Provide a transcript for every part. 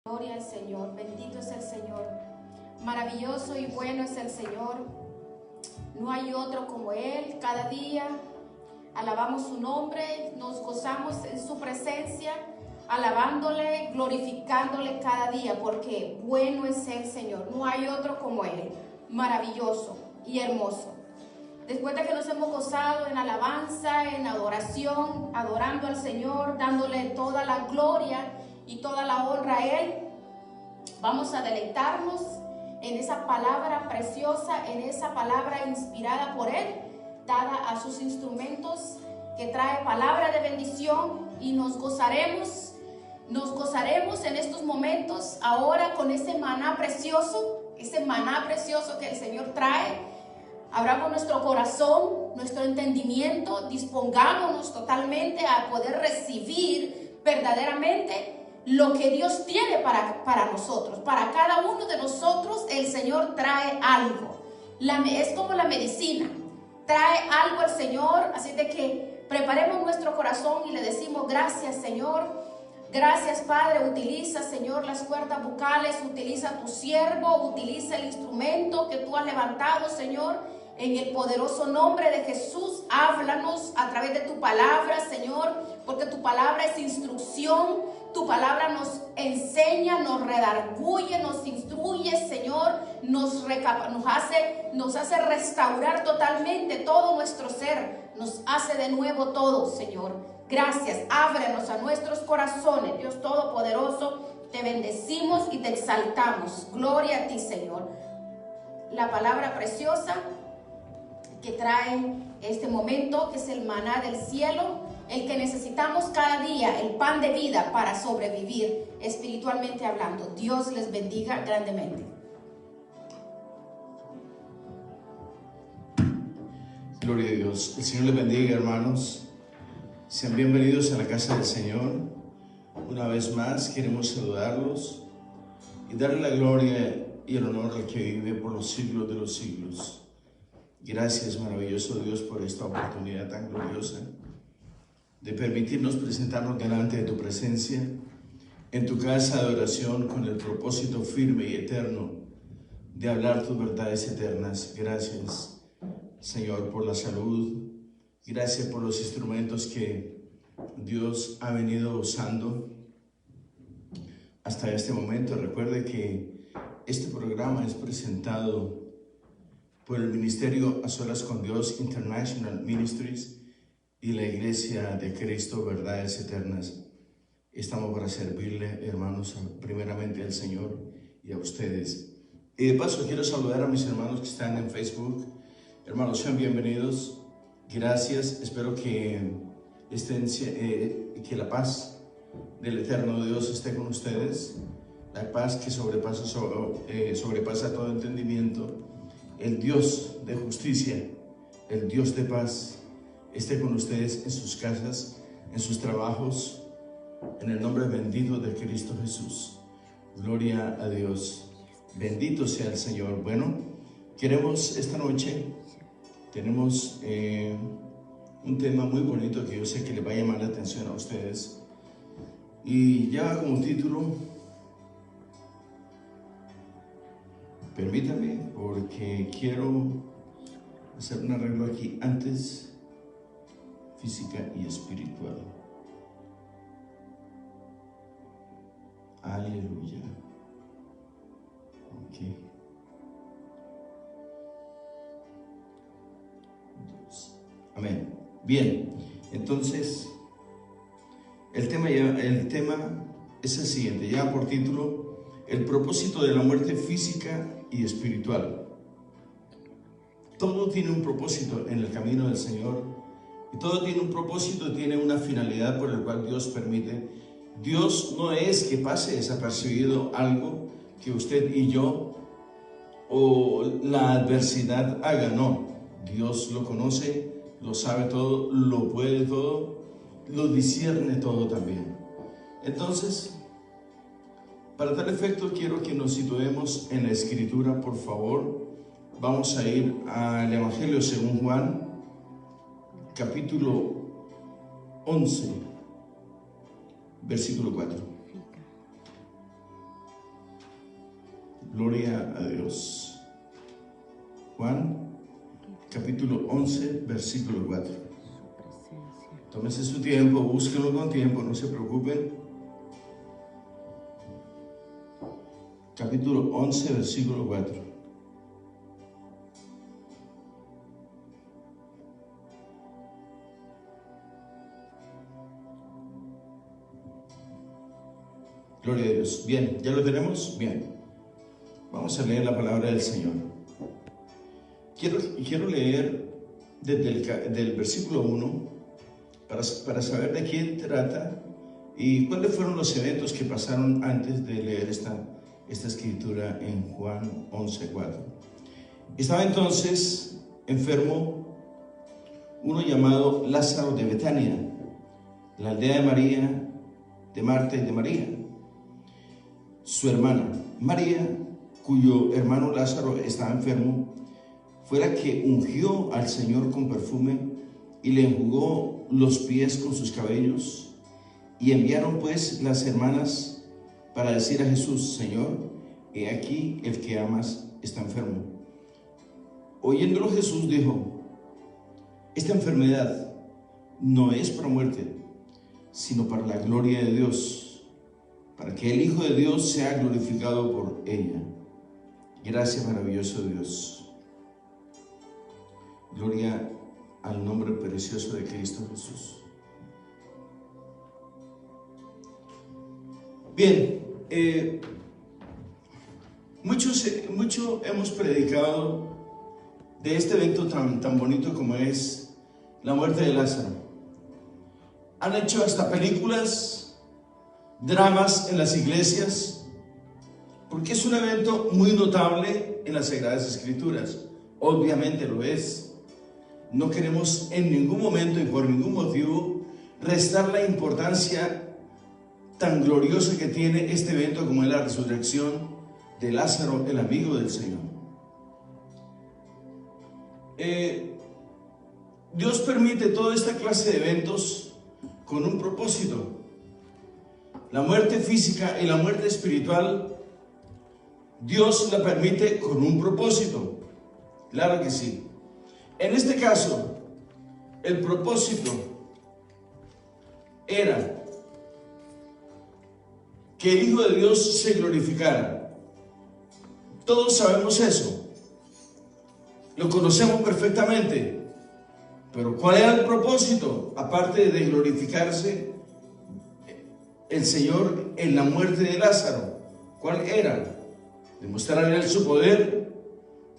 Gloria al Señor, bendito es el Señor, maravilloso y bueno es el Señor, no hay otro como Él. Cada día alabamos su nombre, nos gozamos en su presencia, alabándole, glorificándole cada día, porque bueno es el Señor, no hay otro como Él, maravilloso y hermoso. Después de que nos hemos gozado en alabanza, en adoración, adorando al Señor, dándole toda la gloria y toda la honra a Él, vamos a deleitarnos en esa palabra preciosa, en esa palabra inspirada por Él, dada a sus instrumentos, que trae palabra de bendición, y nos gozaremos en estos momentos ahora con ese maná precioso que el Señor trae. Abramos nuestro corazón, nuestro entendimiento, dispongámonos totalmente a poder recibir verdaderamente lo que Dios tiene para nosotros. Para cada uno de nosotros el Señor trae algo. Es como la medicina, trae algo el Señor, así de que preparemos nuestro corazón y le decimos: gracias, Señor. Gracias, Padre. Utiliza, Señor, las cuerdas vocales, utiliza a tu siervo, utiliza el instrumento que tú has levantado, Señor. En el poderoso nombre de Jesús, háblanos a través de tu palabra, Señor, porque tu palabra es instrucción, tu palabra nos enseña, nos redarguye, nos instruye, Señor, nos hace restaurar totalmente todo nuestro ser, nos hace de nuevo todo, Señor. Gracias, ábrenos a nuestros corazones, Dios Todopoderoso, te bendecimos y te exaltamos. Gloria a ti, Señor. La palabra preciosa que trae este momento, que es el maná del cielo, el que necesitamos cada día, el pan de vida para sobrevivir espiritualmente hablando. Dios les bendiga grandemente. Gloria a Dios. El Señor les bendiga, hermanos. Sean bienvenidos a la casa del Señor. Una vez más queremos saludarlos y darle la gloria y el honor al que vive por los siglos de los siglos. Gracias, maravilloso Dios, por esta oportunidad tan gloriosa de permitirnos presentarnos delante de tu presencia, en tu casa de oración, con el propósito firme y eterno de hablar tus verdades eternas. Gracias, Señor, por la salud. Gracias por los instrumentos que Dios ha venido usando hasta este momento. Recuerde que este programa es presentado por el Ministerio A Solas con Dios International Ministries y la Iglesia de Cristo Verdades Eternas. Estamos para servirle, hermanos, primeramente al Señor y a ustedes. Y de paso quiero saludar a mis hermanos que están en Facebook. Hermanos, sean bienvenidos. Gracias. Espero que la paz del eterno Dios esté con ustedes. La paz que sobrepasa todo entendimiento. El Dios de justicia, el Dios de paz, esté con ustedes en sus casas, en sus trabajos, en el nombre bendito de Cristo Jesús. Gloria a Dios. Bendito sea el Señor. Bueno, queremos esta noche, tenemos un tema muy bonito que yo sé que le va a llamar la atención a ustedes. Y lleva como título, permítame, porque quiero hacer un arreglo aquí antes, física y espiritual. Aleluya. Ok. Amén. Bien, entonces el tema es el siguiente, ya por título: el propósito de la muerte física y espiritual. Todo tiene un propósito en el camino del Señor, y todo tiene un propósito, tiene una finalidad por la cual Dios permite. Dios no es que pase desapercibido algo que usted y yo o la adversidad haga, no. Dios lo conoce, lo sabe todo, lo puede todo, lo discierne todo también. Entonces, para tal efecto, quiero que nos situemos en la Escritura, por favor. Vamos a ir al Evangelio según Juan, capítulo 11, versículo 4. Gloria a Dios. Juan, capítulo 11, versículo 4. Tómense su tiempo, búsquenlo con tiempo, no se preocupen. Capítulo 11, versículo 4. Gloria a Dios. Bien, ¿ya lo tenemos? Bien. Vamos a leer la palabra del Señor. Quiero leer desde el versículo 1 para saber de quién trata y cuáles fueron los eventos que pasaron antes de leer esta escritura en Juan 11:4. Estaba entonces enfermo uno llamado Lázaro de Betania, la aldea de María, de Marta y de María, su hermana. María, cuyo hermano Lázaro estaba enfermo, fue la que ungió al Señor con perfume y le enjugó los pies con sus cabellos. Y enviaron pues las hermanas para decir a Jesús: Señor, he aquí el que amas está enfermo. Oyéndolo Jesús dijo: esta enfermedad no es para muerte, sino para la gloria de Dios, para que el Hijo de Dios sea glorificado por ella. Gracias, maravilloso Dios. Gloria al nombre precioso de Cristo Jesús. Bien, mucho hemos predicado de este evento tan bonito como es la muerte de Lázaro. Han hecho hasta películas, dramas en las iglesias, porque es un evento muy notable en las Sagradas Escrituras. Obviamente lo es. No queremos en ningún momento y por ningún motivo restar la importancia tan gloriosa que tiene este evento como es la resurrección de Lázaro, el amigo del Señor. Dios permite toda esta clase de eventos con un propósito. La muerte física y la muerte espiritual, Dios la permite con un propósito. Claro que sí. En este caso, el propósito era que el Hijo de Dios se glorificara. Todos sabemos eso. Lo conocemos perfectamente. Pero ¿cuál era el propósito? Aparte de glorificarse el Señor en la muerte de Lázaro, ¿cuál era? Demostrar a él su poder,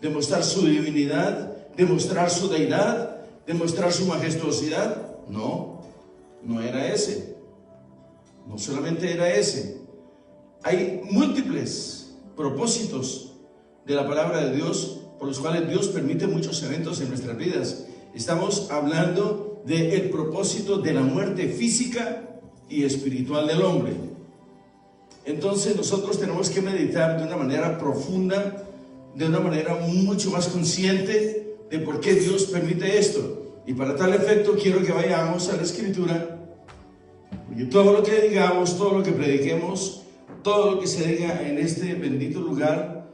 demostrar su divinidad, demostrar su deidad, demostrar su majestuosidad. No era ese. No solamente era ese. Hay múltiples propósitos de la palabra de Dios por los cuales Dios permite muchos eventos en nuestras vidas. Estamos hablando del propósito de la muerte física y espiritual del hombre. Entonces nosotros tenemos que meditar de una manera profunda, de una manera mucho más consciente de por qué Dios permite esto. Y para tal efecto quiero que vayamos a la Escritura, porque todo lo que digamos, todo lo que prediquemos, todo lo que se diga en este bendito lugar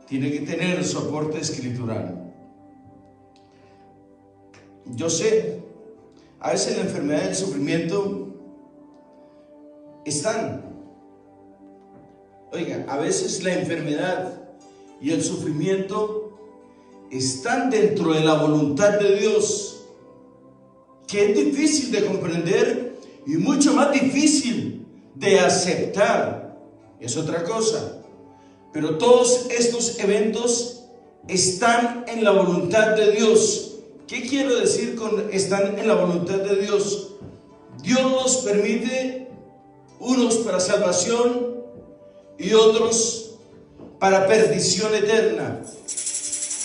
tiene que tener soporte escritural. Yo sé, a veces la enfermedad y el sufrimiento están. Oiga, a veces la enfermedad y el sufrimiento están dentro de la voluntad de Dios, que es difícil de comprender y mucho más difícil de aceptar. Es otra cosa. Pero todos estos eventos están en la voluntad de Dios. ¿Qué quiero decir con están en la voluntad de Dios? Dios los permite, unos para salvación y otros para perdición eterna.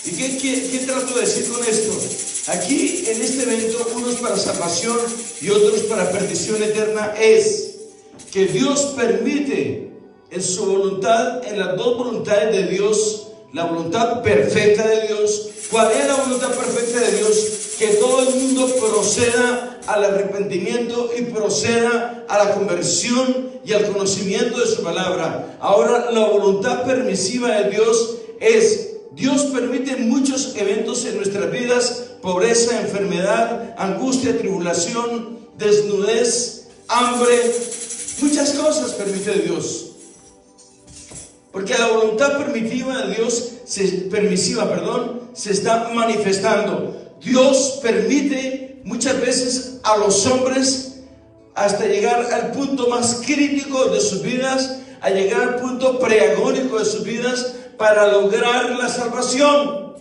¿Y qué trato de decir con esto? Aquí en este evento, unos para salvación y otros para perdición eterna, es que Dios permite en su voluntad, en las dos voluntades de Dios, la voluntad perfecta de Dios. ¿Cuál es la voluntad perfecta de Dios? Que todo el mundo proceda al arrepentimiento y proceda a la conversión y al conocimiento de su palabra. Ahora, la voluntad permisiva de Dios es: Dios permite muchos eventos en nuestras vidas: pobreza, enfermedad, angustia, tribulación, desnudez, hambre. Muchas cosas permite Dios, porque la voluntad permisiva de Dios se está manifestando. Dios permite muchas veces a los hombres hasta llegar al punto más crítico de sus vidas, a llegar al punto preagónico de sus vidas, para lograr la salvación.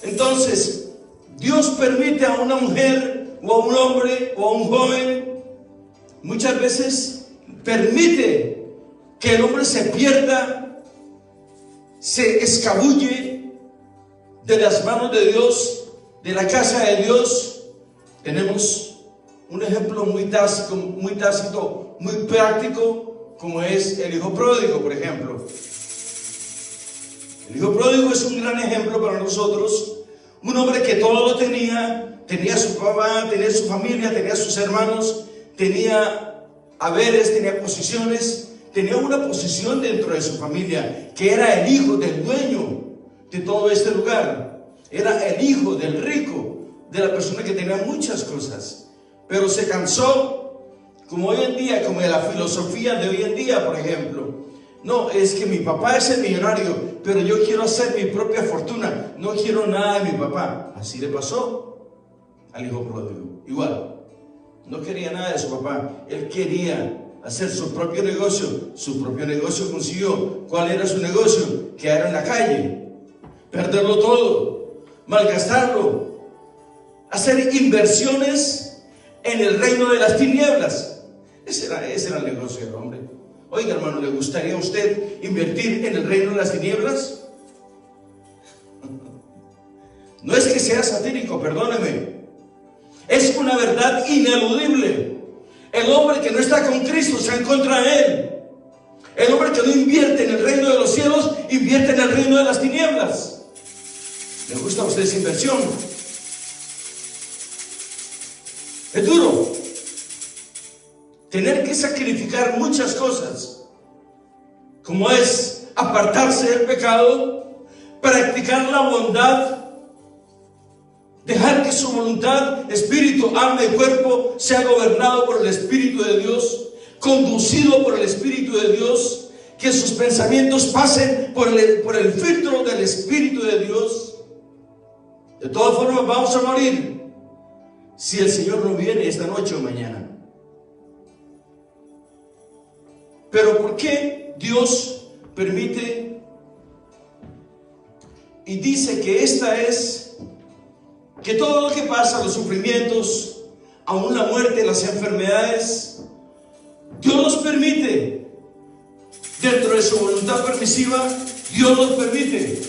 Entonces, Dios permite a una mujer o a un hombre o a un joven, muchas veces permite que el hombre se pierda, se escabulle de las manos de Dios, de la casa de Dios. Tenemos un ejemplo muy tácito, muy práctico, como es el hijo pródigo, por ejemplo. El hijo pródigo es un gran ejemplo para nosotros. Un hombre que todo lo tenía su papá, tenía su familia, tenía sus hermanos, tenía haberes, tenía posiciones, tenía una posición dentro de su familia, que era el hijo del dueño de todo este lugar. Era el hijo del rico, de la persona que tenía muchas cosas, pero se cansó, como hoy en día, como de la filosofía de hoy en día, por ejemplo. No, es que mi papá es el millonario, pero yo quiero hacer mi propia fortuna, no quiero nada de mi papá. Así le pasó al hijo pródigo. Igual, no quería nada de su papá, él quería hacer su propio negocio. Su propio negocio consiguió. ¿Cuál era su negocio? Quedar en la calle, perderlo todo, malgastarlo, hacer inversiones en el reino de las tinieblas. Ese era el negocio del hombre. Oiga, hermano, ¿le gustaría a usted invertir en el reino de las tinieblas? No es que sea satírico, perdóneme, es una verdad ineludible. El hombre que no está con Cristo está en contra de él. El hombre que no invierte en el reino de los cielos, invierte en el reino de las tinieblas. ¿Le gusta a usted esa inversión? Es duro tener que sacrificar muchas cosas, como es apartarse del pecado, practicar la bondad, dejar que su voluntad, espíritu, alma y cuerpo sea gobernado por el Espíritu de Dios, conducido por el Espíritu de Dios, que sus pensamientos pasen por el filtro del Espíritu de Dios. De todas formas, vamos a morir si el Señor no viene esta noche o mañana. Pero ¿por qué Dios permite y dice que todo lo que pasa, los sufrimientos, aún la muerte, las enfermedades, Dios los permite dentro de su voluntad permisiva? Dios los permite.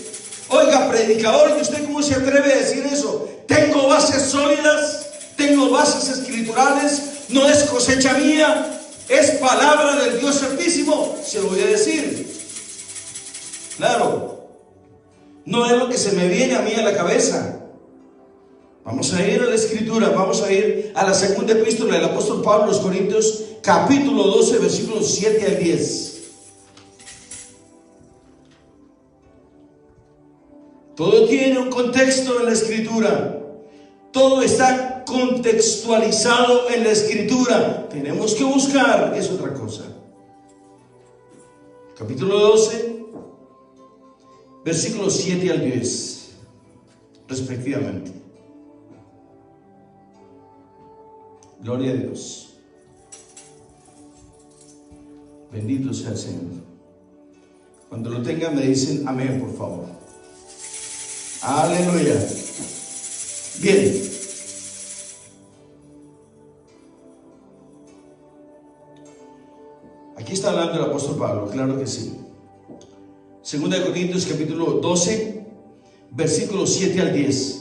Oiga, predicador, ¿y usted cómo se atreve a decir eso? Tengo bases sólidas, tengo bases escriturales, no es cosecha mía, es palabra del Dios Altísimo. Se lo voy a decir. Claro, no es lo que se me viene a mí a la cabeza. Vamos a ir a la Escritura, vamos a ir a la segunda epístola del apóstol Pablo a los Corintios, capítulo 12, versículos 7 al 10. Todo tiene un contexto en la Escritura. Todo está contextualizado en la Escritura. Tenemos que buscar, es otra cosa. Capítulo 12, versículos 7 al 10, respectivamente. Gloria a Dios. Bendito sea el Señor. Cuando lo tengan me dicen amén, por favor. Aleluya. Bien. Aquí está hablando el apóstol Pablo, claro que sí. Segunda de Corintios capítulo 12, versículos 7 al 10.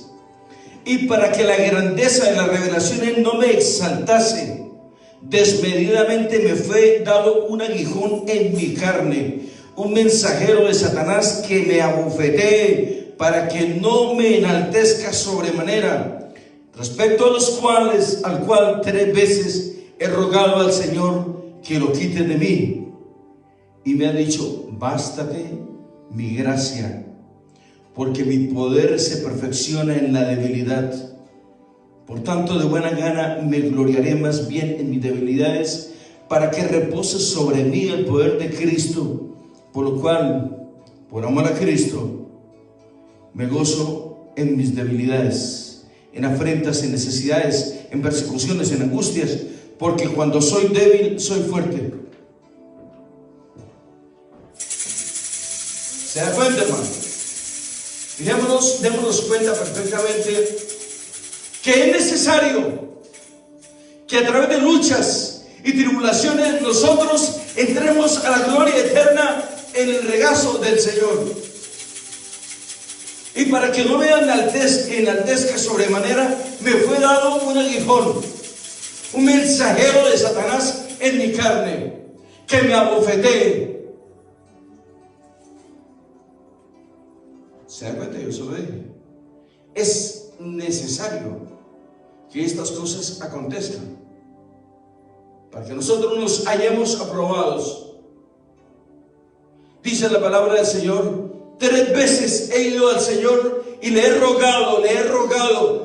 Y para que la grandeza de las revelaciones no me exaltase, desmedidamente me fue dado un aguijón en mi carne, un mensajero de Satanás que me abofetee, para que no me enaltezca sobremanera, respecto a los cuales, al cual 3 veces he rogado al Señor que lo quite de mí, y me ha dicho: bástate mi gracia, porque mi poder se perfecciona en la debilidad. Por tanto, de buena gana me gloriaré más bien en mis debilidades, para que repose sobre mí el poder de Cristo. Por lo cual, por amor a Cristo, me gozo en mis debilidades, en afrentas, en necesidades, en persecuciones, en angustias, porque cuando soy débil, soy fuerte. ¿Se da cuenta, hermano? Y démonos cuenta perfectamente que es necesario que a través de luchas y tribulaciones nosotros entremos a la gloria eterna en el regazo del Señor. Y para que no me enaltezca sobremanera, me fue dado un aguijón, un mensajero de Satanás en mi carne, que me abofetee. ¿Se da cuenta? Yo se lo dije. Es necesario que estas cosas acontezcan para que nosotros nos hallemos aprobados. Dice la palabra del Señor: 3 veces he ido al Señor y le he rogado.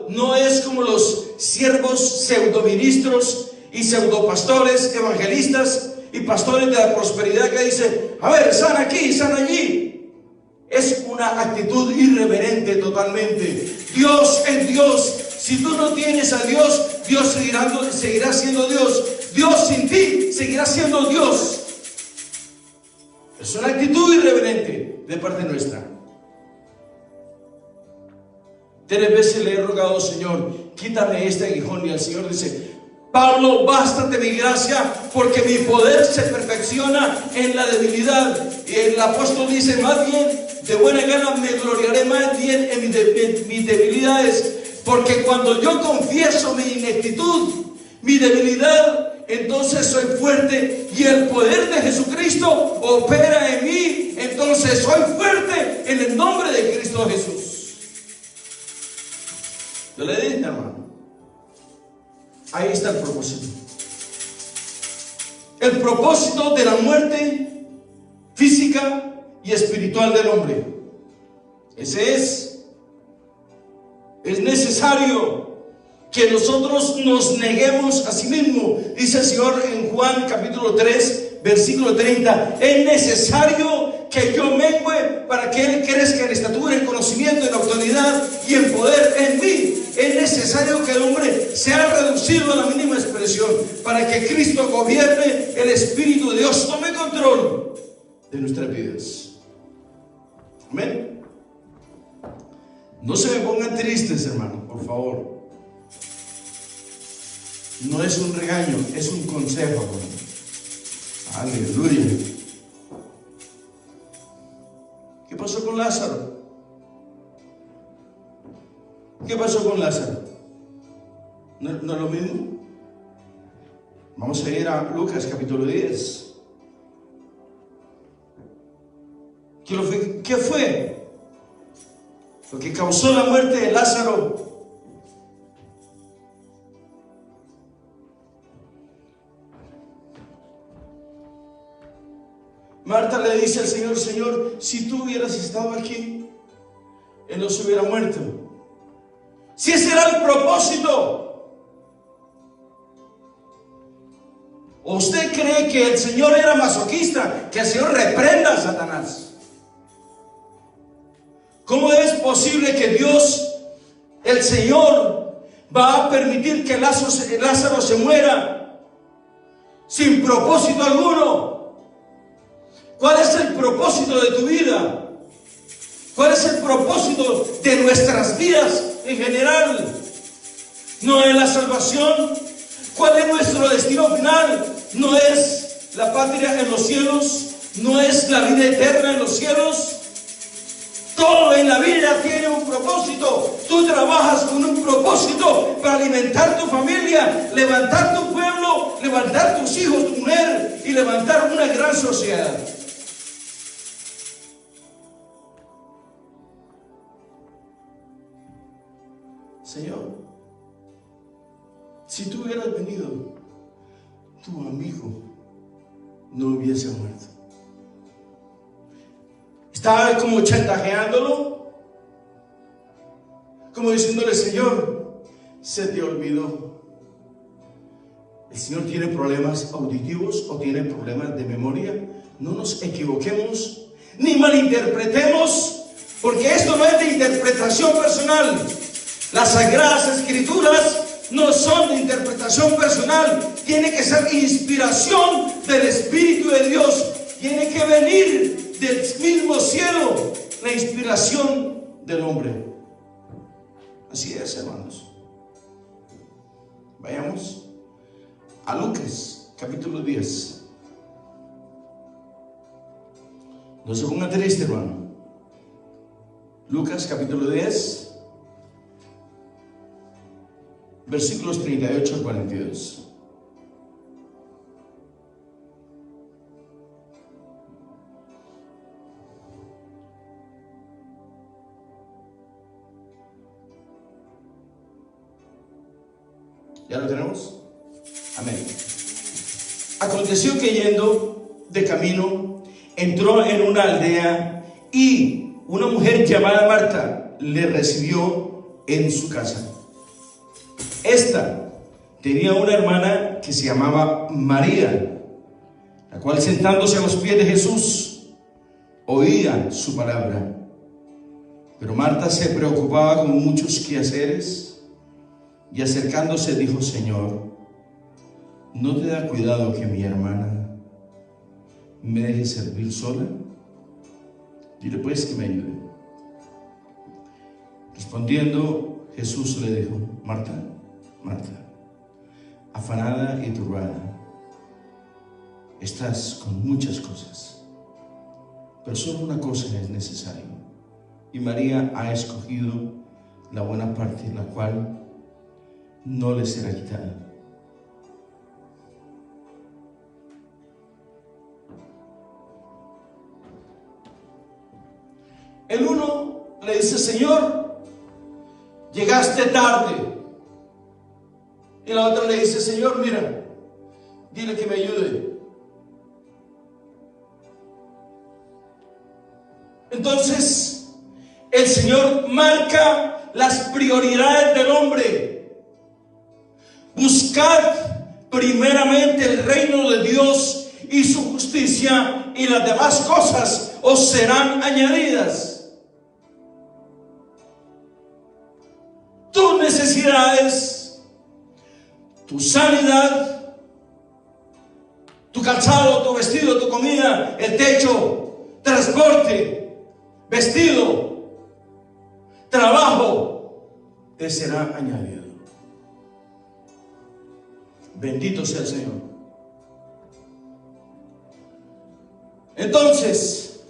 No es como los siervos pseudoministros y pseudopastores, evangelistas y pastores de la prosperidad que dicen: a ver, sana aquí, sana allí. Es una actitud irreverente totalmente. Dios es Dios. Si tú no tienes a Dios, Dios seguirá siendo Dios. Dios sin ti seguirá siendo Dios. Es una actitud irreverente de parte nuestra. 3 veces le he rogado: Señor, quítame este aguijón. Y el Señor dice: Pablo, bástate mi gracia, porque mi poder se perfecciona en la debilidad. Y el apóstol dice: más bien, de buena gana me gloriaré más bien en mis debilidades, porque cuando yo confieso mi ineptitud, mi debilidad, entonces soy fuerte, y el poder de Jesucristo opera en mí. Entonces soy fuerte en el nombre de Cristo Jesús. Yo le dije, hermano, ahí está el propósito. El propósito de la muerte física y espiritual del hombre. Ese es necesario que nosotros nos neguemos a sí mismo. Dice el Señor en Juan capítulo 3 versículo 30: es necesario que yo mengüe para que Él crezca en estatura, en conocimiento, en autoridad y en poder en mí. Es necesario que el hombre sea reducido a la mínima expresión para que Cristo gobierne, el Espíritu de Dios tome control de nuestras vidas. Amén. No se me pongan tristes, hermano, por favor. No es un regaño, es un consejo, hermano. Aleluya. ¿Qué pasó con Lázaro? ¿Qué pasó con Lázaro? ¿No es lo mismo? Vamos a ir a Lucas capítulo 10. ¿Qué fue lo que causó la muerte de Lázaro? Marta le dice al Señor: Señor, si tú hubieras estado aquí, Él no se hubiera muerto. Si ese era el propósito. ¿O usted cree que el Señor era masoquista? Que el Señor reprenda a Satanás. ¿Cómo es posible que Dios, el Señor, va a permitir que Lázaro se muera sin propósito alguno? ¿Cuál es el propósito de tu vida? ¿Cuál es el propósito de nuestras vidas en general? ¿No es la salvación? ¿Cuál es nuestro destino final? ¿No es la patria en los cielos? ¿No es la vida eterna en los cielos? Todo en la vida tiene un propósito. Tú trabajas con un propósito para alimentar tu familia, levantar tu pueblo, levantar tus hijos, tu mujer y levantar una gran sociedad. Señor, si tú hubieras venido tu amigo no hubiese muerto. Estaba como chantajeándolo, como diciéndole: Señor, se te olvidó. El Señor tiene problemas auditivos o tiene problemas de memoria. No nos equivoquemos ni malinterpretemos, porque esto no es de interpretación personal. Las Sagradas Escrituras no son de interpretación personal. Tiene que ser inspiración del Espíritu de Dios. Tiene que venir del mismo cielo la inspiración del hombre. Así es, hermanos. Vayamos a Lucas, capítulo 10. No se ponga triste, hermano. Lucas, capítulo 10, versículos 38 al 42. ¿Ya lo tenemos? Amén. Aconteció que yendo de camino, entró en una aldea y una mujer llamada Marta le recibió en su casa. Esta tenía una hermana que se llamaba María, la cual, sentándose a los pies de Jesús, oía su palabra. Pero Marta se preocupaba con muchos quehaceres y, acercándose, dijo: Señor, ¿no te da cuidado que mi hermana me deje servir sola? Dile pues que me ayude. Respondiendo, Jesús le dijo: Marta, Marta, afanada y turbada estás con muchas cosas, pero solo una cosa es necesaria, y María ha escogido la buena parte, la cual no le será quitada. El uno le dice: Señor, llegaste tarde. Y la otra le dice: Señor, mira, dile que me ayude. Entonces el Señor marca las prioridades del hombre. Buscad primeramente el reino de Dios y su justicia, y las demás cosas os serán añadidas. Tus necesidades, tu sanidad, tu calzado, tu vestido, tu comida, el techo, transporte, vestido, trabajo, te será añadido. Bendito sea el Señor. Entonces,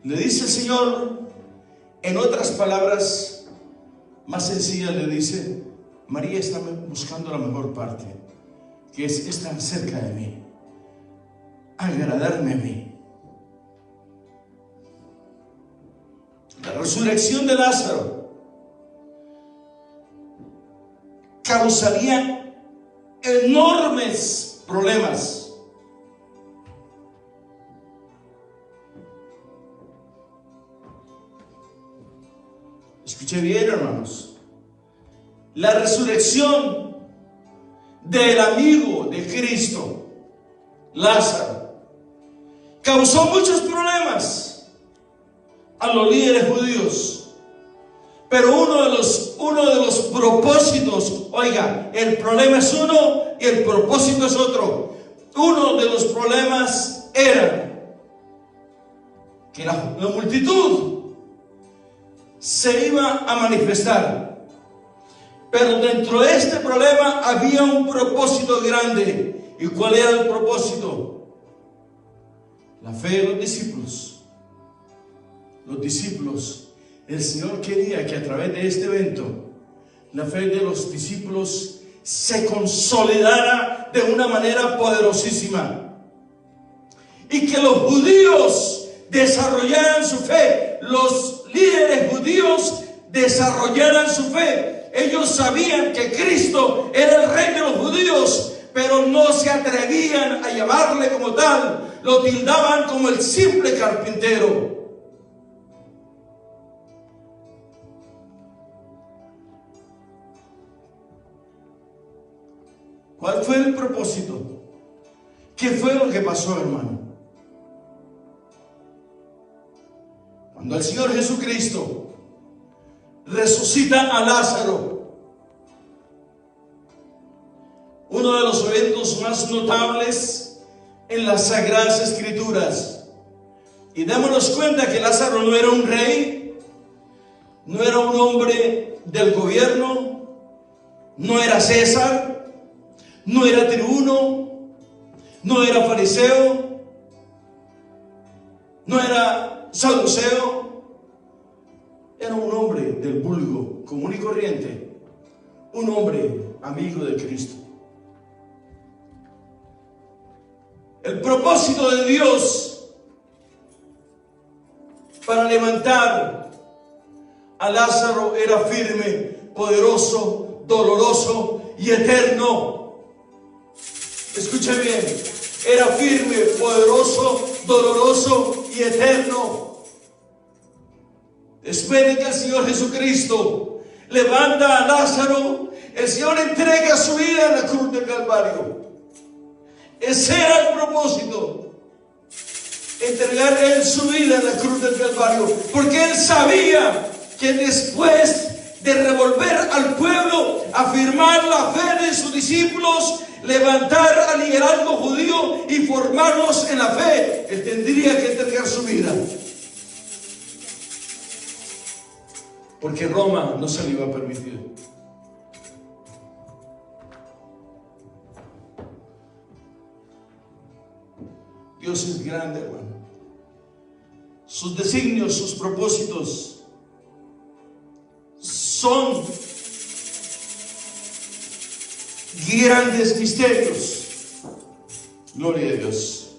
le dice el Señor, en otras palabras más sencillas, le dice: María está buscando la mejor parte, que es estar cerca de mí, agradarme a mí. La resurrección de Lázaro causaría enormes problemas. Escuche bien, hermanos. La resurrección del amigo de Cristo, Lázaro, causó muchos problemas a los líderes judíos. Pero uno de los propósitos, oiga, el problema es uno y el propósito es otro. Uno de los problemas era que la multitud se iba a manifestar, pero dentro de este problema había un propósito grande. ¿Y cuál era el propósito? La fe de los discípulos. Los discípulos, el Señor quería que a través de este evento la fe de los discípulos se consolidara de una manera poderosísima, y que los judíos desarrollaran su fe, los líderes judíos desarrollaran su fe, Ellos sabían que Cristo era el rey de los judíos, pero no se atrevían a llamarle como tal. Lo tildaban como el simple carpintero. ¿Cuál fue el propósito? ¿Qué fue lo que pasó, hermano? Cuando el Señor Jesucristo resucita a Lázaro, uno de los eventos más notables en las Sagradas Escrituras. Y démonos cuenta que Lázaro no era un rey, no era un hombre del gobierno, no era César, no era tribuno, no era fariseo, no era saduceo. Era un hombre del vulgo, común y corriente, un hombre amigo de Cristo. El propósito de Dios para levantar a Lázaro era firme, poderoso, doloroso y eterno. Escuche bien, era firme, poderoso, doloroso y eterno. Después de que el Señor Jesucristo levanta a Lázaro, el Señor entrega su vida en la cruz del Calvario. Ese era el propósito, entregar Él su vida en la cruz del Calvario, porque Él sabía que después de revolver al pueblo, afirmar la fe de sus discípulos, levantar al liderazgo judío y formarlos en la fe, Él tendría que entregar su vida, porque Roma no se le iba a permitir. Dios es grande, hermano. Sus designios, sus propósitos son grandes misterios. Gloria a Dios.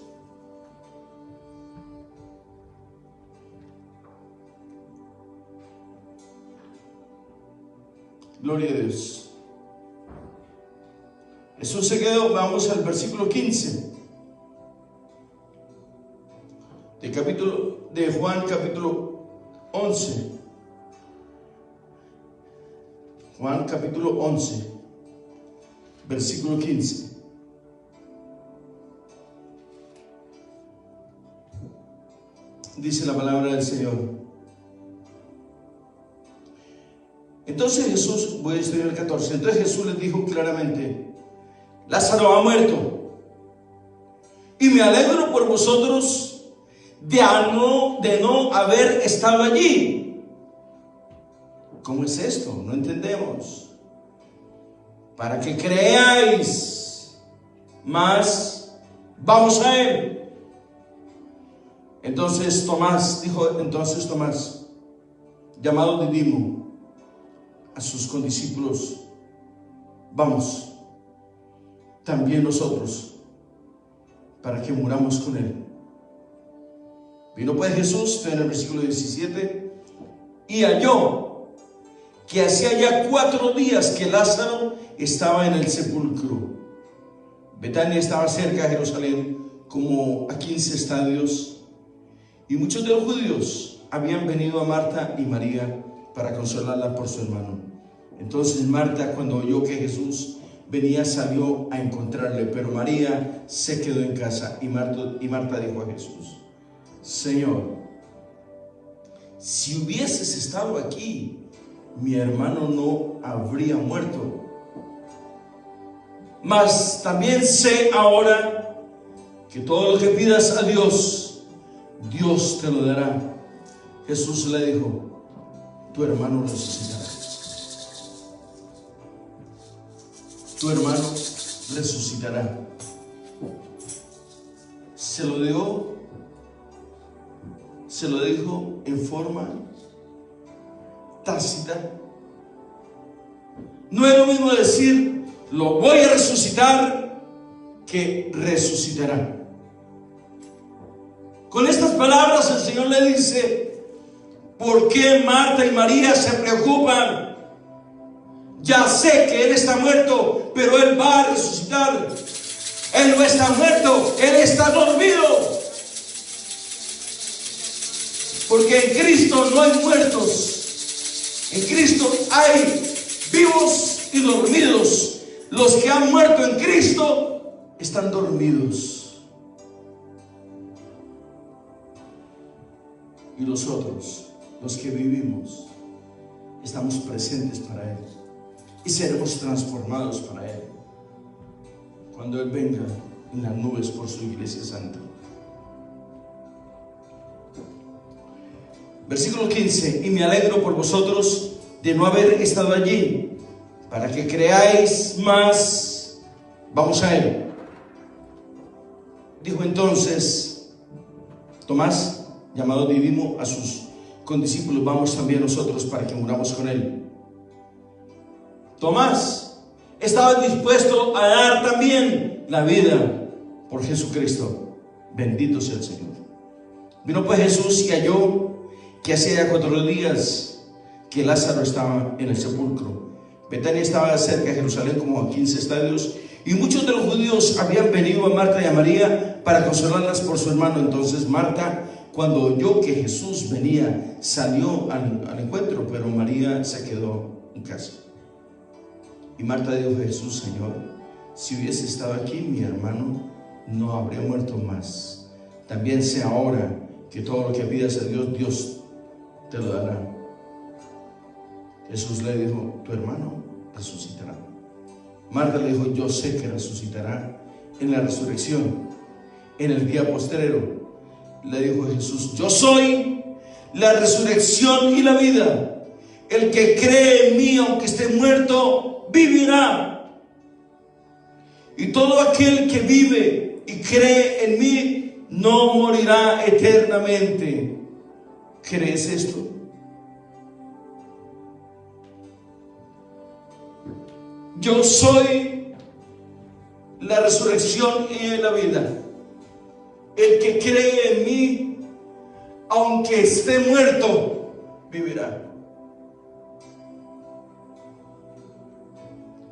Gloria a Dios. Eso se quedó. Vamos al versículo 15 de Juan capítulo 11. Juan capítulo 11, versículo 15. Dice la palabra del Señor. Entonces Jesús, voy a estudiar el 14. Entonces Jesús les dijo claramente: Lázaro ha muerto, y me alegro por vosotros de no haber estado allí. ¿Cómo es esto? No entendemos. Para que creáis más, vamos a Él. Entonces Tomás, llamado Didimo, a sus condiscípulos: vamos también nosotros, para que muramos con Él. Vino pues Jesús, estoy en el versículo 17, y halló que hacía ya 4 días que Lázaro estaba en el sepulcro. Betania estaba cerca de Jerusalén, como a 15 estadios, y muchos de los judíos habían venido a Marta y María para consolarla por su hermano. Entonces Marta, cuando oyó que Jesús venía, salió a encontrarle, pero María se quedó en casa. Y Marta dijo a Jesús: Señor, si hubieses estado aquí, mi hermano no habría muerto. Mas también sé ahora que todo lo que pidas a Dios, Dios te lo dará. Jesús le dijo: tu hermano resucitará. Tu hermano resucitará. Se lo dijo en forma tácita. No es lo mismo decir lo voy a resucitar que resucitará. Con estas palabras el Señor le dice: ¿por qué Marta y María se preocupan? Ya sé que Él está muerto, pero Él va a resucitar. Él no está muerto, Él está dormido. Porque en Cristo no hay muertos. En Cristo hay vivos y dormidos. Los que han muerto en Cristo están dormidos. Y los otros, los que vivimos, estamos presentes para Él. Y seremos transformados para Él cuando Él venga en las nubes por su iglesia santa. Versículo 15: y me alegro por vosotros de no haber estado allí, para que creáis más. Vamos a Él. Dijo entonces Tomás, llamado Didimo, a sus condiscípulos: vamos también nosotros para que muramos con Él. Tomás estaba dispuesto a dar también la vida por Jesucristo. Bendito sea el Señor. Vino pues Jesús y halló que hacía ya 4 días que Lázaro estaba en el sepulcro. Betania estaba cerca de Jerusalén, como a 15 estadios, y muchos de los judíos habían venido a Marta y a María para consolarlas por su hermano. Entonces Marta, cuando oyó que Jesús venía, salió al encuentro, pero María se quedó en casa. Y Marta dijo a Jesús: Señor, si hubiese estado aquí, mi hermano no habría muerto más. También sé ahora que todo lo que pidas a Dios, Dios te lo dará. Jesús le dijo: tu hermano resucitará. Marta le dijo: yo sé que resucitará en la resurrección, en el día postrero. Le dijo Jesús: yo soy la resurrección y la vida. El que cree en mí, aunque esté muerto, vivirá. Y todo aquel que vive y cree en mí no morirá eternamente. ¿Crees esto? Yo soy la resurrección y la vida. El que cree en mí, aunque esté muerto, vivirá.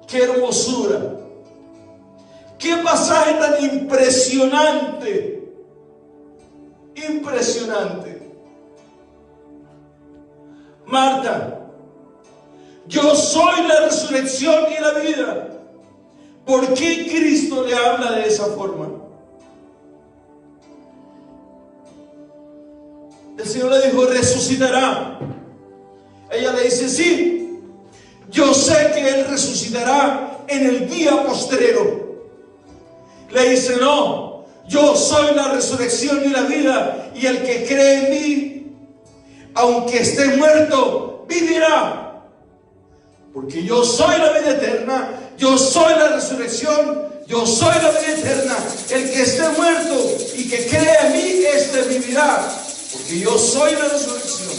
¡Qué hermosura! ¡Qué pasaje tan impresionante! Impresionante. Marta: yo soy la resurrección y la vida. ¿Por qué Cristo le habla de esa forma? El Señor le dijo: resucitará. Ella le dice: sí, yo sé que Él resucitará en el día postrero. Le dice: no, yo soy la resurrección y la vida, y el que cree en mí, aunque esté muerto, vivirá. Porque yo soy la vida eterna, yo soy la resurrección, yo soy la vida eterna. El que esté muerto y que crea en mí, este vivirá. Porque yo soy la resurrección.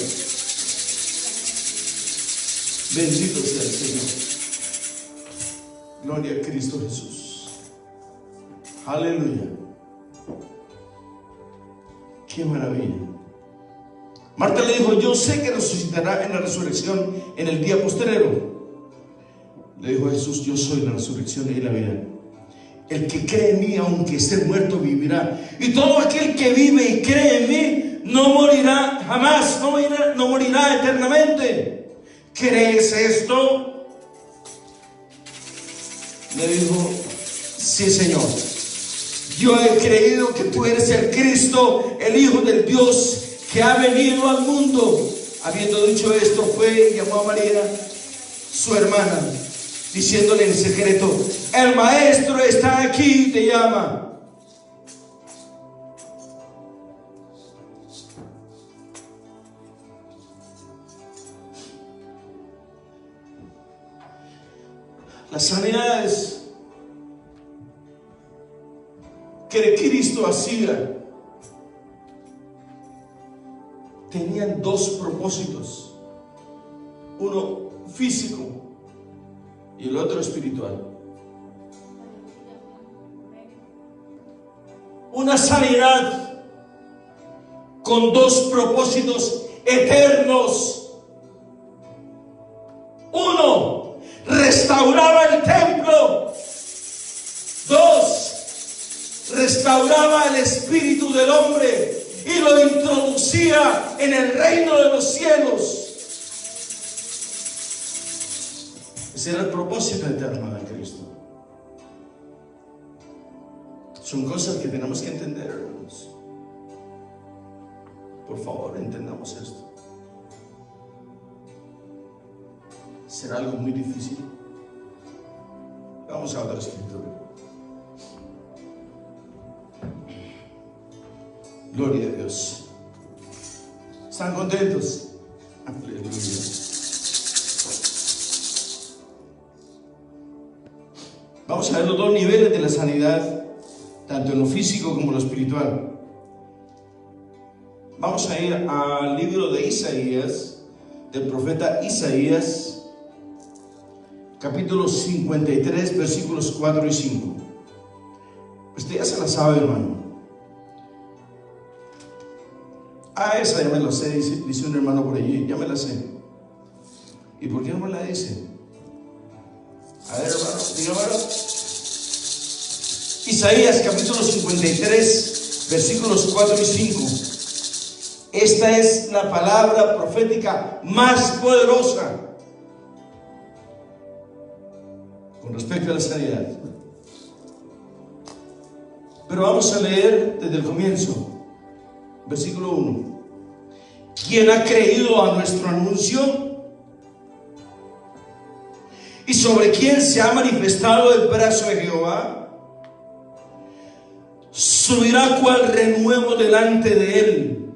Bendito sea el Señor. Gloria a Cristo Jesús. Aleluya. Qué maravilla. Marta le dijo: yo sé que resucitará en la resurrección en el día postrero. Le dijo a Jesús: yo soy la resurrección y la vida. El que cree en mí, aunque esté muerto, vivirá. Y todo aquel que vive y cree en mí no morirá jamás, no morirá eternamente. ¿Crees esto? Le dijo: sí, Señor. Yo he creído que tú eres el Cristo, el Hijo del Dios que ha venido al mundo. Habiendo dicho esto, fue y llamó a María, su hermana, diciéndole en secreto: el Maestro está aquí y te llama. Las sanidades que Cristo hacía tenían 2 propósitos: uno físico y el otro espiritual. Una sanidad con 2 propósitos eternos. Uno, restauraba el templo. 2, restauraba el espíritu del hombre y lo introducía en el reino de los cielos. Ese era el propósito eterno de Cristo. Son cosas que tenemos que entender, hermanos. Por favor, entendamos esto. ¿Será algo muy difícil? Vamos a otra escritura. Gloria a Dios. ¿Están contentos? Aleluya. Vamos a ver los dos niveles de la sanidad, tanto en lo físico como en lo espiritual. Vamos a ir al libro de Isaías, del profeta Isaías, capítulo 53, versículos 4 y 5. Usted ya se la sabe, hermano. Esa ya me la sé, dice un hermano por allí, ya me la sé. ¿Y por qué no me la dice? A ver, hermano, dígamelo. Isaías capítulo 53, versículos 4 y 5. Esta es la palabra profética más poderosa con respecto a la sanidad. Pero vamos a leer desde el comienzo, versículo 1. ¿Quién ha creído a nuestro anuncio? ¿Y sobre quién se ha manifestado el brazo de Jehová? Subirá cual renuevo delante de él,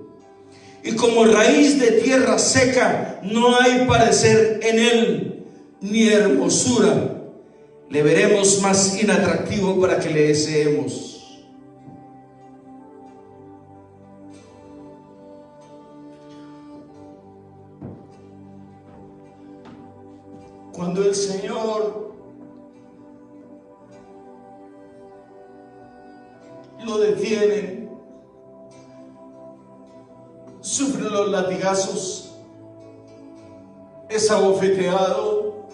y como raíz de tierra seca no hay parecer en él, ni hermosura. Le veremos más inatractivo para que le deseemos. Cuando el Señor lo detiene, sufre los latigazos, es abofeteado,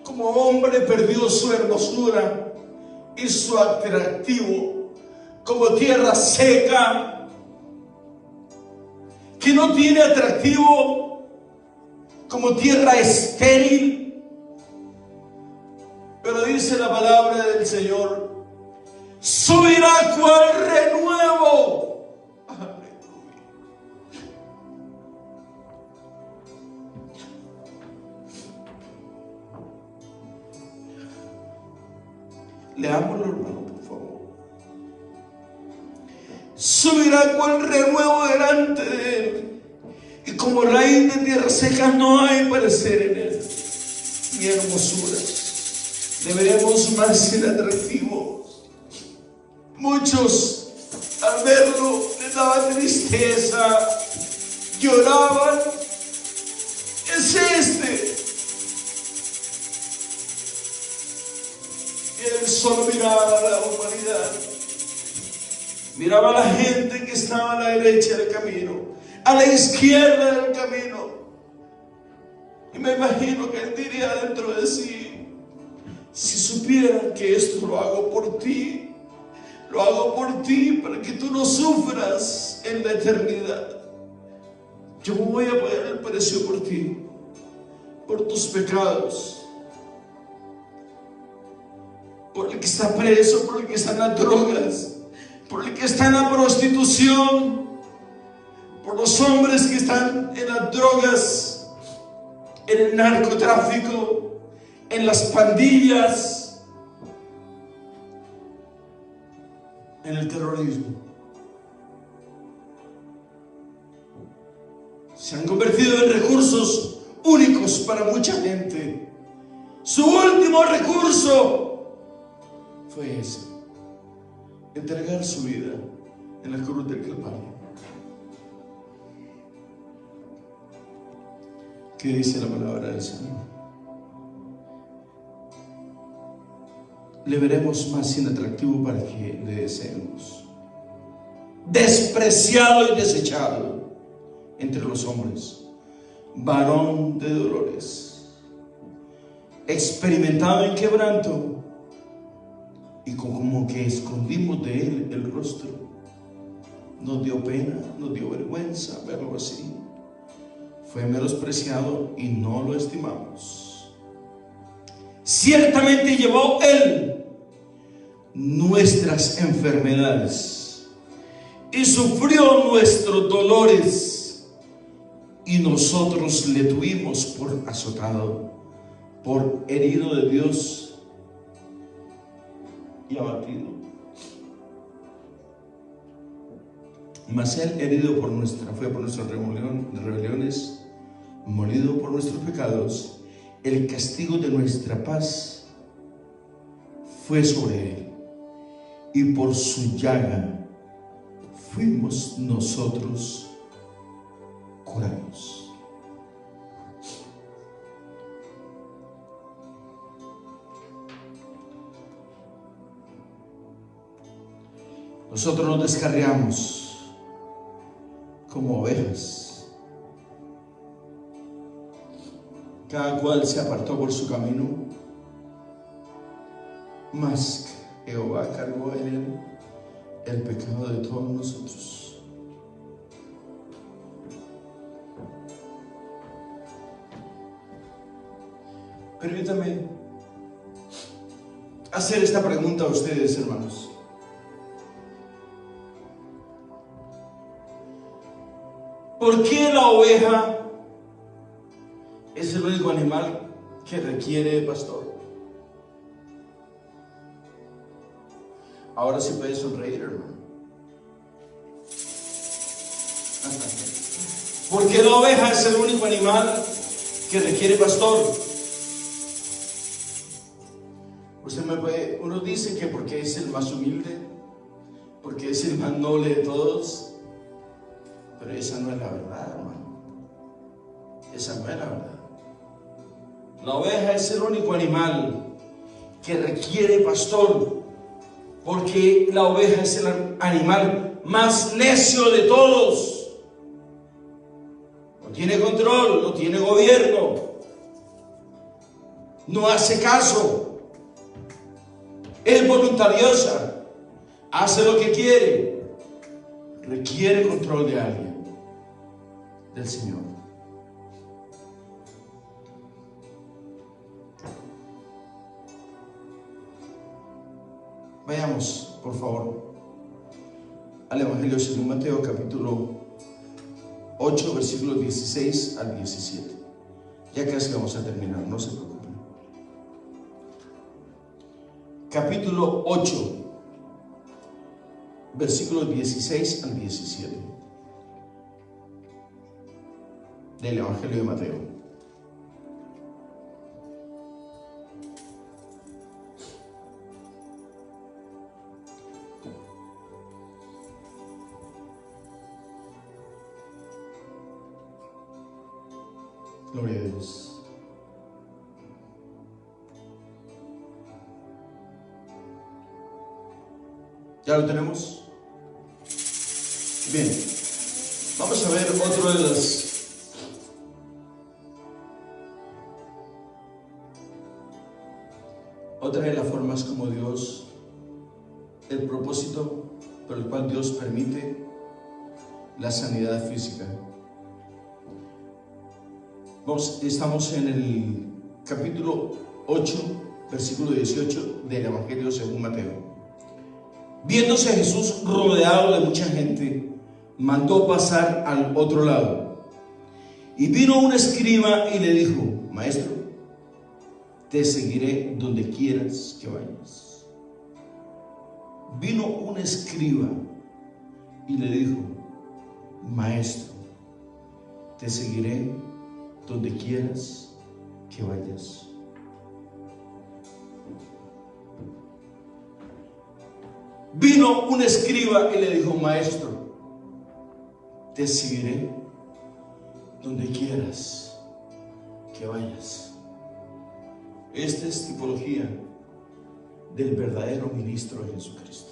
como hombre perdió su hermosura y su atractivo, como tierra seca que no tiene atractivo, como tierra estéril. Pero dice la palabra del Señor: subirá cual renuevo. Aleluya. Leámoslo, hermano, por favor. Subirá cual renuevo delante de él, y como raíz de tierra seca no hay parecer en él, ni hermosura. Le veremos más inatractivo. Muchos al verlo les daba tristeza, lloraban. Es este. Y él solo miraba a la humanidad. Miraba a la gente que estaba a la derecha del camino, a la izquierda del camino. Y me imagino que él diría dentro de sí: si supieran que esto lo hago por ti, lo hago por ti para que tú no sufras en la eternidad. Yo voy a pagar el precio por ti, por tus pecados, por el que está preso, por el que está en las drogas, por el que está en la prostitución, por los hombres que están en las drogas, en el narcotráfico, en las pandillas, en el terrorismo. Se han convertido en recursos únicos para mucha gente. Su último recurso fue ese: entregar su vida en la cruz del Calvario. ¿Qué dice la palabra del Señor? Le veremos más inatractivo para que le deseemos. Despreciado y desechado entre los hombres, varón de dolores, experimentado en quebranto, y como que escondimos de él el rostro. Nos dio pena, nos dio vergüenza verlo así. Fue menospreciado y no lo estimamos. Ciertamente llevó él nuestras enfermedades y sufrió nuestros dolores, y nosotros le tuvimos por azotado, por herido de Dios y abatido. Mas él herido fue por nuestras rebeliones, molido por nuestros pecados. El castigo de nuestra paz fue sobre él, y por su llaga fuimos nosotros curados. Nosotros nos descarriamos como ovejas, cada cual se apartó por su camino, mas Jehová cargó en él el pecado de todos nosotros. Permítanme hacer esta pregunta a ustedes, hermanos. ¿Por qué la oveja es el único animal que requiere pastor? Ahora sí puedes sonreír, hermano. ¿Por qué la oveja es el único animal que requiere pastor? Uno dice que porque es el más humilde, porque es el más noble de todos. Pero esa no es la verdad, hermano. Esa no es la verdad. La oveja es el único animal que requiere pastor, porque la oveja es el animal más necio de todos. No tiene control, no tiene gobierno, no hace caso, es voluntariosa, hace lo que quiere. Requiere control de alguien, del Señor. Vayamos, por favor, al Evangelio según Mateo, capítulo 8, versículos 16 al 17. Ya casi vamos a terminar, no se preocupen. Capítulo 8, versículos 16 al 17 del Evangelio de Mateo. Gloria a Dios. ¿Ya lo tenemos? Bien, vamos a ver otra de las formas como Dios, el propósito por el cual Dios permite la sanidad física. Estamos en el capítulo 8, versículo 18 del Evangelio según Mateo. Viéndose Jesús rodeado de mucha gente, mandó pasar al otro lado. Y vino un escriba y le dijo: Maestro, te seguiré donde quieras que vayas. Vino un escriba y le dijo: Maestro, te seguiré donde quieras que vayas. Vino un escriba y le dijo: Maestro, te seguiré donde quieras que vayas. Esta es tipología del verdadero ministro de Jesucristo.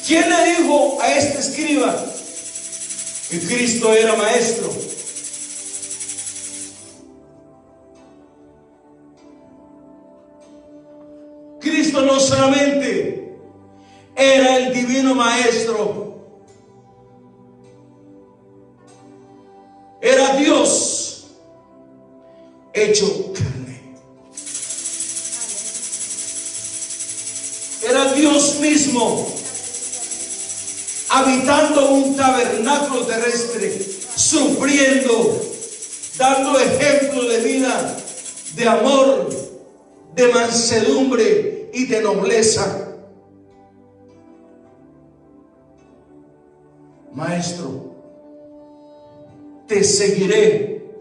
¿Quién le dijo a este escriba que Cristo era maestro. Cristo no solamente era el divino maestro, era Dios hecho carne. Era Dios mismo habitando un tabernáculo terrestre, sufriendo, dando ejemplo de vida, de amor, de mansedumbre y de nobleza. Maestro, te seguiré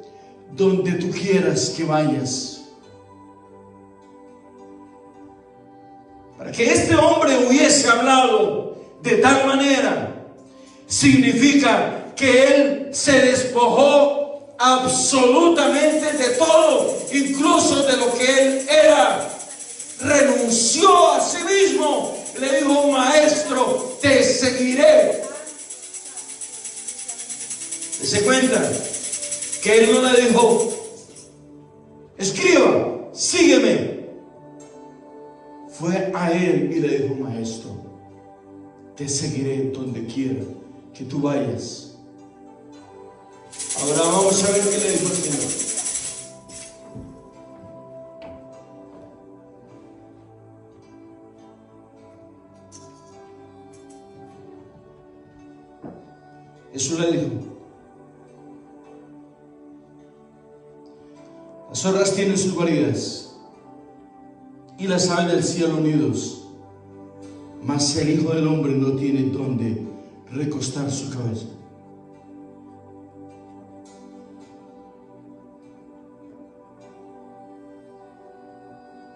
donde tú quieras que vayas. Para que este hombre hubiese hablado de tal manera, significa que él se despojó absolutamente de todo, incluso de lo que él era. Renunció a sí mismo. Le dijo: maestro, te seguiré. ¿Se cuenta? Que él no le dijo: escriba, sígueme. Fue a él y le dijo: maestro, te seguiré donde quiera que tú vayas. Ahora vamos a ver qué le dijo el Señor. Jesús le dijo: las zorras tienen sus guaridas y las aves del cielo nidos, mas el Hijo del Hombre no tiene donde recostar su cabeza.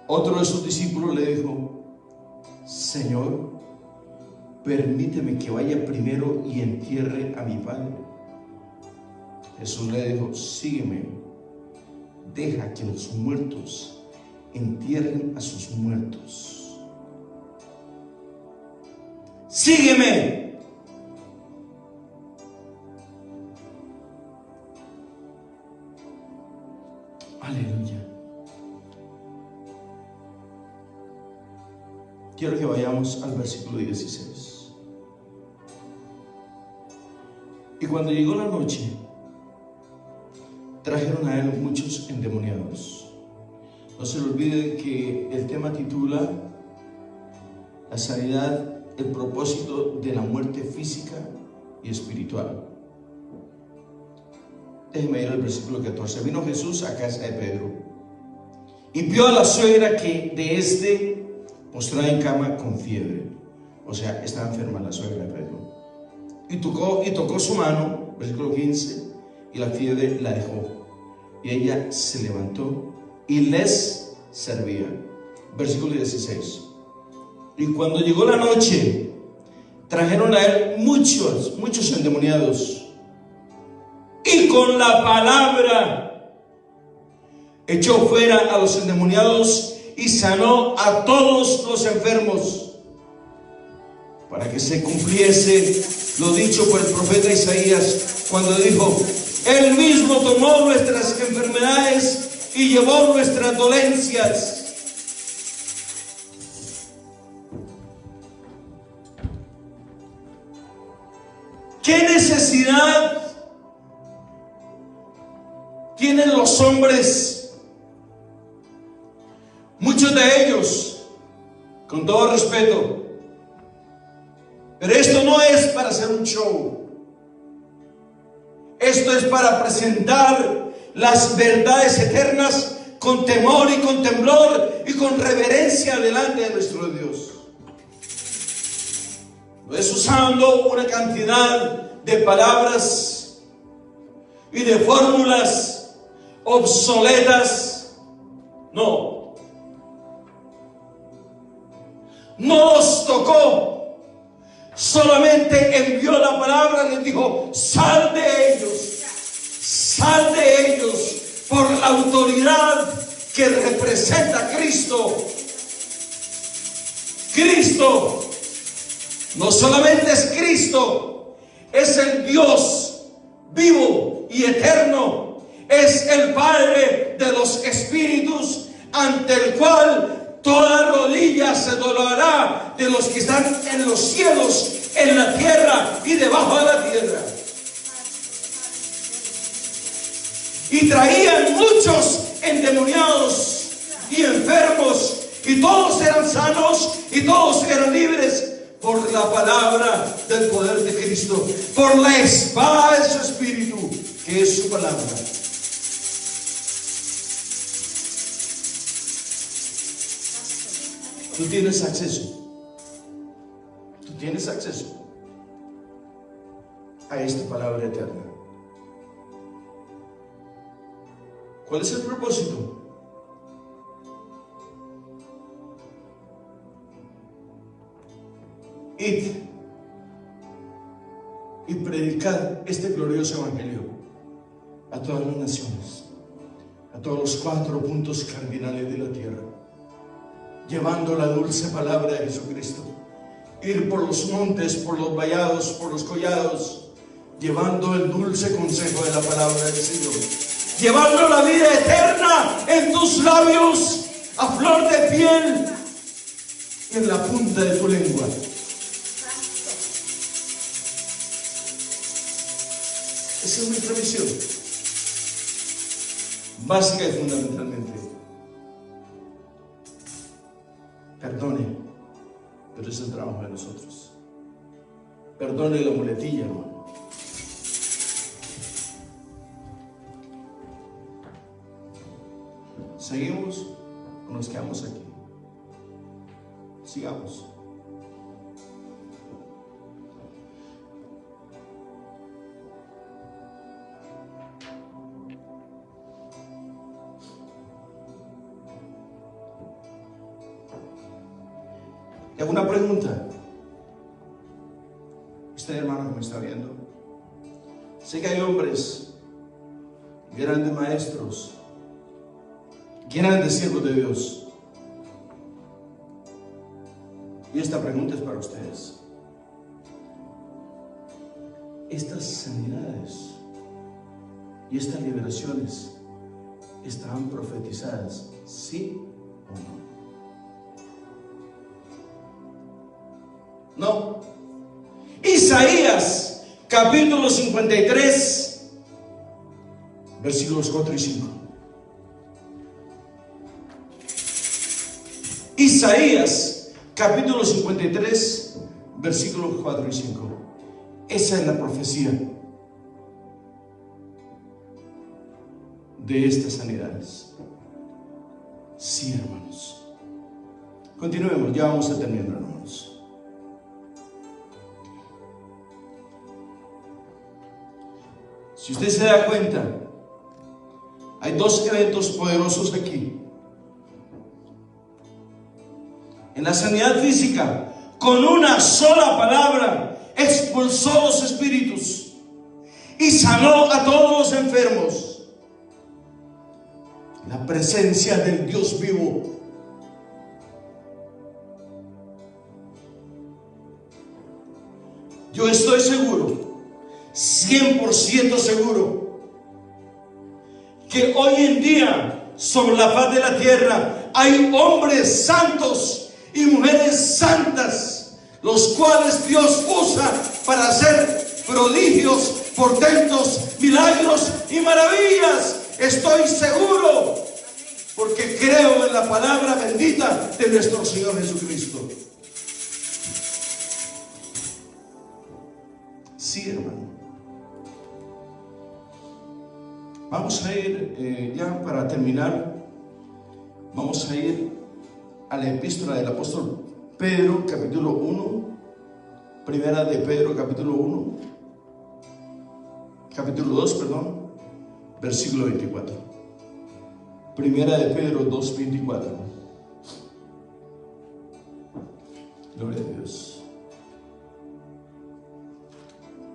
Otro de sus discípulos le dijo: Señor, permíteme que vaya primero y entierre a mi padre. Jesús le dijo: sígueme, deja que los muertos entierren a sus muertos. Sígueme. Aleluya. Quiero que vayamos al versículo 16. Y cuando llegó la noche, trajeron a él muchos endemoniados. No se le olvide que el tema titula la sanidad, el propósito de la muerte física y espiritual. Déjeme ir al versículo 14. Vino Jesús a casa de Pedro y vio a la suegra que de este postrada en cama con fiebre. O sea, estaba enferma la suegra de Pedro. Y tocó su mano, versículo 15, y la fiebre la dejó. Y ella se levantó y les servía. Versículo 16. Y cuando llegó la noche, trajeron a él muchos endemoniados. Y con la palabra echó fuera a los endemoniados y sanó a todos los enfermos, para que se cumpliese lo dicho por el profeta Isaías, cuando dijo: Él mismo tomó nuestras enfermedades y llevó nuestras dolencias. ¿Qué necesidad tienen los hombres? Muchos de ellos, con todo respeto, pero esto no es para hacer un show. Esto es para presentar las verdades eternas con temor y con temblor y con reverencia delante de nuestro Dios. No es usando una cantidad de palabras y de fórmulas obsoletas. No. Nos tocó. Solamente envió la palabra y les dijo: sal de ellos por la autoridad que representa a Cristo. Cristo no solamente es Cristo, es el Dios vivo y eterno. Es el Padre de los espíritus, ante el cual toda rodilla se doblará, de los que están en los cielos, en la tierra y debajo de la tierra. Y traían muchos endemoniados y enfermos, y todos eran sanos y todos eran libres por la palabra del poder de Cristo, por la espada de su espíritu, que es su palabra. Tú tienes acceso. Tú tienes acceso a esta palabra eterna. ¿Cuál es el propósito? Id y predicad este glorioso evangelio a todas las naciones, a todos los 4 puntos cardinales de la tierra, llevando la dulce palabra de Jesucristo. Ir por los montes, por los vallados, por los collados, llevando el dulce consejo de la palabra del Señor, llevando la vida eterna en tus labios, a flor de piel y en la punta de tu lengua. Esa es nuestra misión, básica y fundamentalmente. Perdone, pero es el trabajo de nosotros. Perdone la muletilla, hermano. ¿Seguimos o nos quedamos aquí? Sigamos. Y hago una pregunta. Usted, hermano, que me está viendo, sé que hay hombres, grandes maestros, grandes siervos de Dios. Y esta pregunta es para ustedes. Estas sanidades y estas liberaciones estaban profetizadas, ¿sí o no? No. Isaías capítulo 53 versículos 4 y 5. Isaías capítulo 53 versículos 4 y 5. Esa es la profecía de estas sanidades. Sí, hermanos. Continuemos, ya vamos a terminar, hermanos. Si usted se da cuenta, hay 2 eventos poderosos aquí. En la sanidad física, con una sola palabra, expulsó los espíritus y sanó a todos los enfermos. La presencia del Dios vivo. Yo estoy seguro, 100% seguro, que hoy en día sobre la faz de la tierra hay hombres santos y mujeres santas, los cuales Dios usa para hacer prodigios, portentos, milagros y maravillas. Estoy seguro, porque creo en la palabra bendita de nuestro Señor Jesucristo. Sí, hermano. Vamos a ir, ya para terminar, vamos a ir a la epístola del apóstol Pedro, capítulo 1, primera de Pedro, capítulo 1, capítulo 2, perdón, versículo 24. Primera de Pedro 2, 24. Gloria a Dios.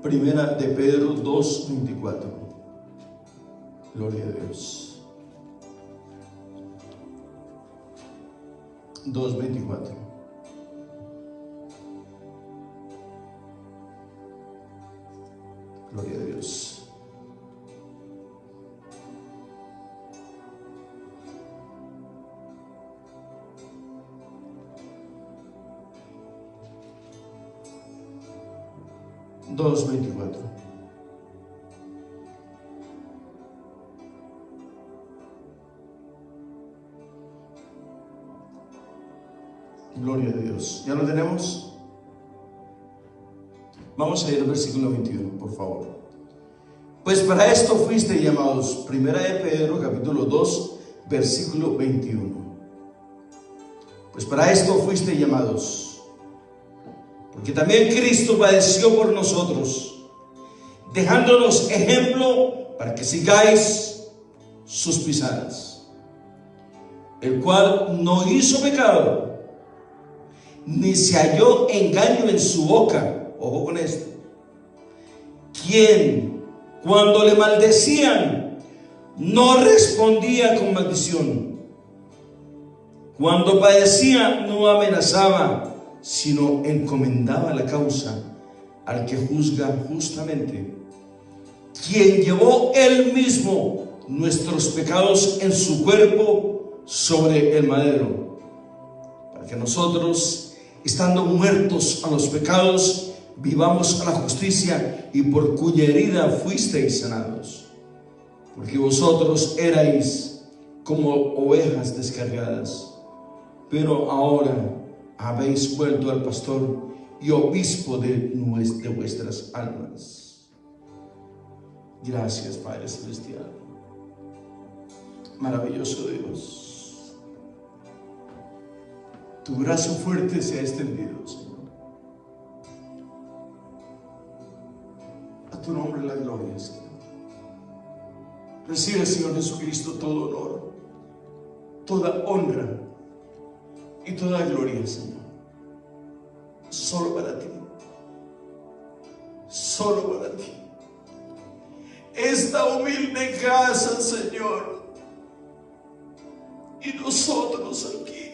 Primera de Pedro 2, 24. Gloria a Dios. 2:24. Gloria a Dios. 2:24. Gloria a Dios. ¿Ya lo tenemos? Vamos a ir al versículo 21, por favor. Pues para esto fuiste llamados. Primera de Pedro, capítulo 2, versículo 21. Pues para esto fuiste llamados, porque también Cristo padeció por nosotros, dejándonos ejemplo para que sigáis sus pisadas, el cual no hizo pecado, ni se halló engaño en su boca. Ojo con esto. Quien, cuando le maldecían, no respondía con maldición. Cuando padecía, no amenazaba, sino encomendaba la causa al que juzga justamente, quien llevó él mismo nuestros pecados en su cuerpo sobre el madero, para que nosotros, estando muertos a los pecados, vivamos a la justicia, y por cuya herida fuisteis sanados. Porque vosotros erais como ovejas descarriadas, pero ahora habéis vuelto al pastor y obispo de vuestras almas. Gracias, Padre Celestial. Maravilloso Dios. Tu brazo fuerte se ha extendido, Señor. A tu nombre la gloria, Señor. Recibe, Señor Jesucristo, todo honor, toda honra y toda gloria, Señor. Solo para ti. Solo para ti. Esta humilde casa, Señor. Y nosotros aquí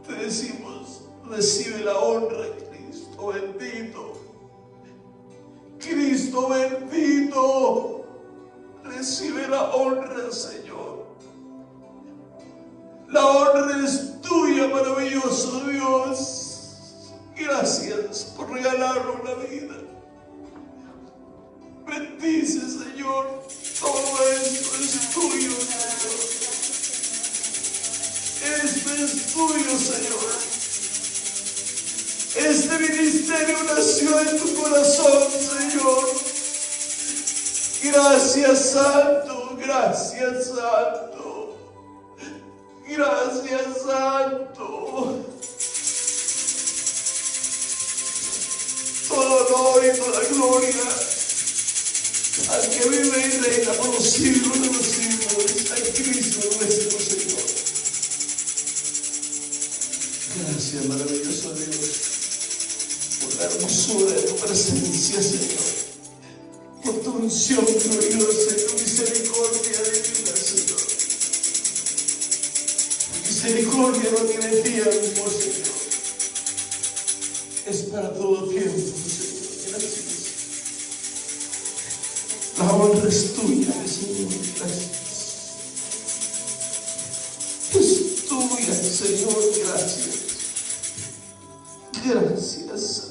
te decimos, recibe la honra, Cristo bendito. Cristo bendito. Recibe la honra, Señor. La honra es tuya, maravilloso Dios. Gracias por regalarnos la vida. Bendice, Señor. Todo esto es tuyo, Señor. Esto es tuyo, Señor. Este ministerio nació en tu corazón, Señor. Gracias, Santo. Gracias, Santo. Gracias, Santo. Todo honor y toda gloria al que vive y reina por los siglos de los siglos, a Cristo nuestro Señor. Gracias, maravilloso Dios, por la hermosura de tu presencia, Señor, por tu unción gloriosa y tu misericordia divina, Señor. Tu misericordia no tiene tiempo, Señor. Es para todo tiempo, Señor. Gracias. La honra es tuya, Señor. Gracias. Es tuya, Señor. Gracias. Gracias.